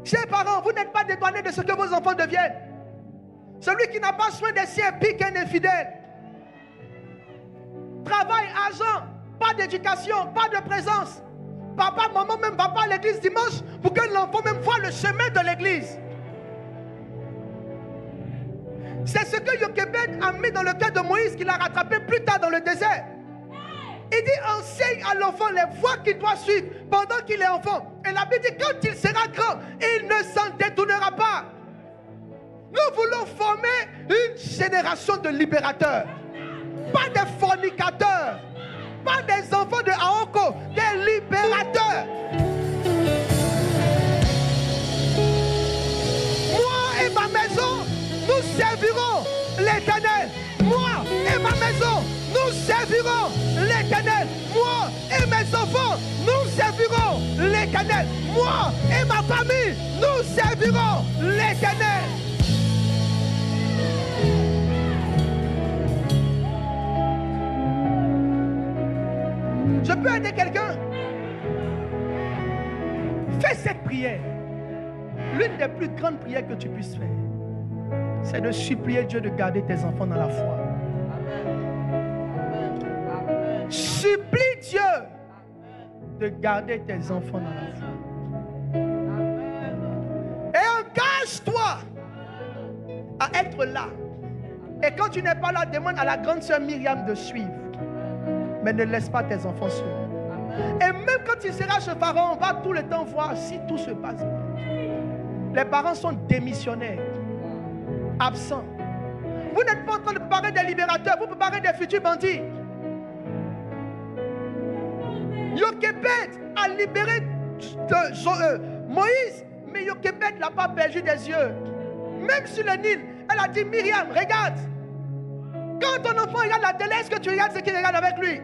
Chers parents, vous n'êtes pas dédouanés de ce que vos enfants deviennent. Celui qui n'a pas soin des siens pique un infidèle. Travail, argent, pas d'éducation, pas de présence. Papa, maman même va pas à l'église dimanche pour que l'enfant même voit le chemin de l'église. C'est ce que Jochebed a mis dans le cœur de Moïse qu'il a rattrapé plus tard dans le désert. Il dit enseigne à l'enfant les voies qu'il doit suivre pendant qu'il est enfant. Et la Bible dit quand il sera grand, il ne s'en détournera pas. Nous voulons former une génération de libérateurs. Pas des fornicateurs. Pas des enfants de Aoko. Des libérateurs. Moi et ma maison, nous servirons l'Éternel. Moi et ma maison, nous servirons l'Éternel. Moi et mes enfants, nous servirons l'Éternel. Moi et ma famille, nous servirons l'Éternel. Je peux aider quelqu'un? Fais cette prière. L'une des plus grandes prières que tu puisses faire, c'est de supplier Dieu de garder tes enfants dans la foi. Supplie Dieu de garder tes enfants dans la foi. Et engage-toi à être là. Et quand tu n'es pas là, demande à la grande sœur Myriam de suivre. Mais ne laisse pas tes enfants seuls. Et même quand il sera chez Pharaon, on va tout le temps voir si tout se passe bien. Les parents sont démissionnaires, absents. Vous n'êtes pas en train de préparer des libérateurs, vous préparez des futurs bandits. Jochebed a libéré Moïse, mais Jochebed ne l'a pas perdu des yeux. Même sur le Nil, elle a dit Myriam, regarde. Quand ton enfant regarde la télé, est-ce que tu regardes ce qu'il regarde avec lui?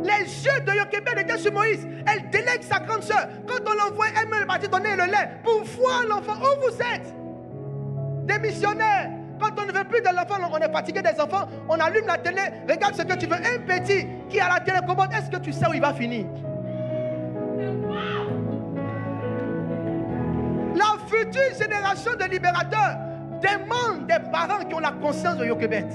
Les yeux de Jochebed étaient sur Moïse. Elle délègue sa grande soeur. Quand on l'envoie, elle met le parti donner le lait pour voir l'enfant. Où vous êtes? Des missionnaires. Quand on ne veut plus de l'enfant, on est fatigué des enfants, on allume la télé, regarde ce que tu veux. Un petit qui a la télécommande, est-ce que tu sais où il va finir? La future génération de libérateurs demande des parents qui ont la conscience de Jochebed.